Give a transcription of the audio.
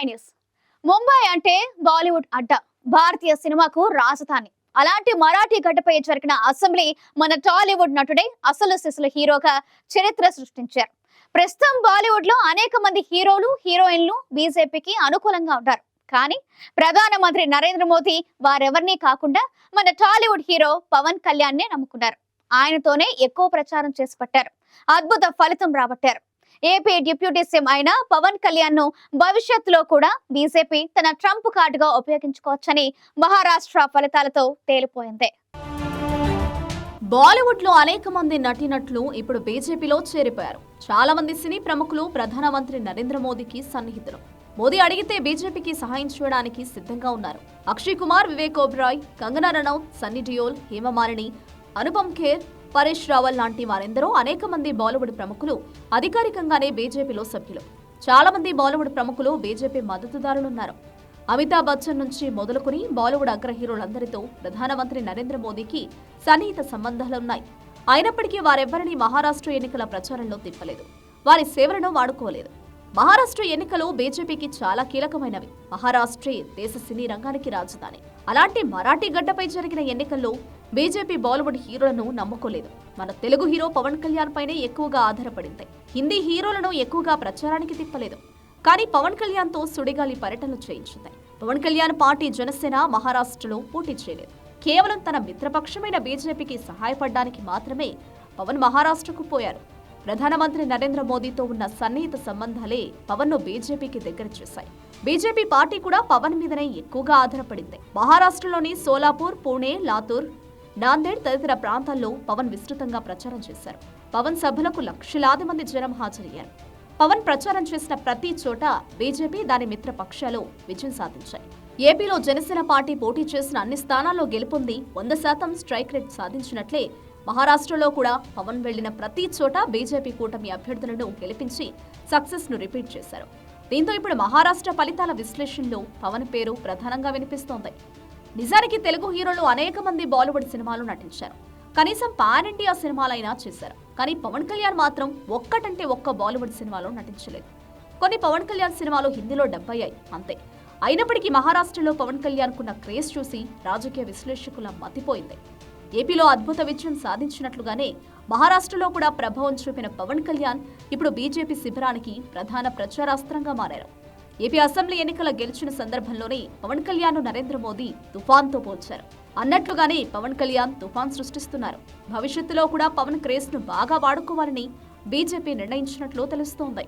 Mumbai news. Mumbai అంటే బాలీవుడ్ అడ్డ, భారతీయ సినిమాకు రాజధాని. అలాంటి మరాఠీ గడ్డపై జరిగిన అసెంబ్లీ మన టాలీవుడ్ నటుడే అసలు సిసలు హీరోగా చరిత్ర సృష్టించారు. ప్రస్తుతం బాలీవుడ్ లో అనేక మంది హీరోలు, హీరోయిన్లు బీజేపీకి అనుకూలంగా ఉంటారు. కానీ ప్రధానమంత్రి నరేంద్ర మోదీ వారెవరినీ కాకుండా మన టాలీవుడ్ హీరో పవన్ కళ్యాణ్ నే నమ్ముకున్నారు. ఆయనతోనే ఎక్కువ ప్రచారం చేసి పట్టారు. అద్భుత ఫలితం రాబట్టారు. ఏపీ డిప్యూటీ సీఎం అయిన పవన్ కళ్యాణ్ ను భవిష్యత్తులో కూడా బీజేపీ తన ట్రంప్ కార్డుగా ఉపయోగించుకోవచ్చని మహారాష్ట్ర ఫలితాలతో తేలిపోయింది. బాలీవుడ్ లో అనేక మంది నటీనటులు ఇప్పుడు బీజేపీలో చేరిపోయారు. చాలా మంది సినీ ప్రముఖులు ప్రధానమంత్రి నరేంద్ర మోదీకి సన్నిహితులు. మోదీ అడిగితే బీజేపీకి సహాయం చేయడానికి సిద్ధంగా ఉన్నారు. అక్షయ్ కుమార్, వివేక్ ఓబెరాయ్, కంగనా రనౌత్, సన్నీ డియోల్, హేమమాలిని, అనుపమ్ ఖేర్, పరేష్ రావల్ లాంటి వారెందరో అనేక మంది బాలీవుడ్ ప్రముఖులు అధికారికంగానే బీజేపీలో సభ్యులు. చాలా మంది బాలీవుడ్ ప్రముఖులు బీజేపీ మద్దతుదారులున్నారు. అమితాబ్ బచ్చన్ నుంచి మొదలుకొని బాలీవుడ్ అగ్ర హీరోలందరితో ప్రధానమంత్రి నరేంద్ర మోదీకి సన్నిహిత సంబంధాలున్నాయి. అయినప్పటికీ వారెవ్వరినీ మహారాష్ట్ర ఎన్నికల ప్రచారంలో తిప్పలేదు. వారి సేవలను వాడుకోలేదు. మహారాష్ట్ర ఎన్నికలు బీజేపీకి చాలా కీలకమైనవి. మహారాష్ట్రే దేశ సినీ రంగానికి రాజధాని. అలాంటి మరాఠీ గడ్డపై జరిగిన ఎన్నికల్లో బీజేపీ బాలీవుడ్ హీరోలను నమ్ముకోలేదు. మన తెలుగు హీరో పవన్ కళ్యాణ్ పైనే ఎక్కువగా ఆధారపడింది. హిందీ హీరోలను ఎక్కువగా ప్రచారానికి తిప్పలేదు. కానీ పవన్ కళ్యాణ్ తో సుడిగాలి పర్యటనలు చేయించింది. పవన్ కళ్యాణ్ పార్టీ జనసేన మహారాష్ట్రలో పోటీ చేయలేదు. కేవలం తన మిత్రపక్షమైన బీజేపీకి సహాయపడడానికి మాత్రమే పవన్ మహారాష్ట్రకు పోయారు. ప్రధానమంత్రి నరేంద్ర మోదీతో ఉన్న సన్నిహిత సంబంధాలే పవన్ ను బీజేపీకి దగ్గర చేశాయి. బీజేపీ పార్టీ కూడా పవన్ మీదనే ఎక్కువగా ఆధారపడింది. మహారాష్ట్రలోని సోలాపూర్, పుణే, లాతూర్, నాందేడ్ తదితర ప్రాంతాల్లో పవన్ విస్తృతంగా ప్రచారం చేశారు. పవన్ సభలకు లక్షలాది మంది జనం హాజరయ్యారు. పవన్ ప్రచారం చేసిన ప్రతి చోట బీజేపీ, దాని మిత్ర పక్షాలు విజయం సాధించాయి. ఏపీలో జనసేన పార్టీ పోటీ చేసిన అన్ని స్థానాల్లో గెలుపొంది 100% స్ట్రైక్ రేట్ సాధించినట్లే మహారాష్ట్రలో కూడా పవన్ వెళ్లిన ప్రతి చోట బీజేపీ కూటమి అభ్యర్థులను గెలిపించి సక్సెస్ ను రిపీట్ చేశారు. దీంతో ఇప్పుడు మహారాష్ట్ర ఫలితాల విశ్లేషణలో పవన్ పేరు ప్రధానంగా వినిపిస్తోంది. నిజానికి తెలుగు హీరోలు అనేక మంది బాలీవుడ్ సినిమాలు నటించారు. కనీసం పాన్ ఇండియా సినిమాలైనా చేశారు. కానీ పవన్ కళ్యాణ్ మాత్రం ఒక్కటంటే ఒక్క బాలీవుడ్ సినిమాలో నటించలేదు. కొన్ని పవన్ కళ్యాణ్ సినిమాలు హిందీలో డబ్ అయ్యాయి, అంతే. అయినప్పటికీ మహారాష్ట్రలో పవన్ కళ్యాణ్ కున్న క్రేజ్ చూసి రాజకీయ విశ్లేషకుల మతిపోయింది. ఏపీలో అద్భుత విజయం సాధించినట్లుగానే మహారాష్ట్రలో కూడా ప్రభావం చూపిన పవన్ కళ్యాణ్ ఇప్పుడు బీజేపీ శిబిరానికి ప్రధాన ప్రచారాస్త్రంగా మారారు. ఏపీ అసెంబ్లీ ఎన్నికల గెలిచిన సందర్భంలోనే పవన్ కళ్యాణ్ ను నరేంద్ర మోదీ తుఫాన్తో పోల్చారు. అన్నట్లుగానే పవన్ కళ్యాణ్ తుఫాన్ సృష్టిస్తున్నారు. భవిష్యత్తులో కూడా పవన్ క్రేజ్ ను బాగా వాడుకోవాలని బీజేపీ నిర్ణయించినట్లు తెలుస్తోంది.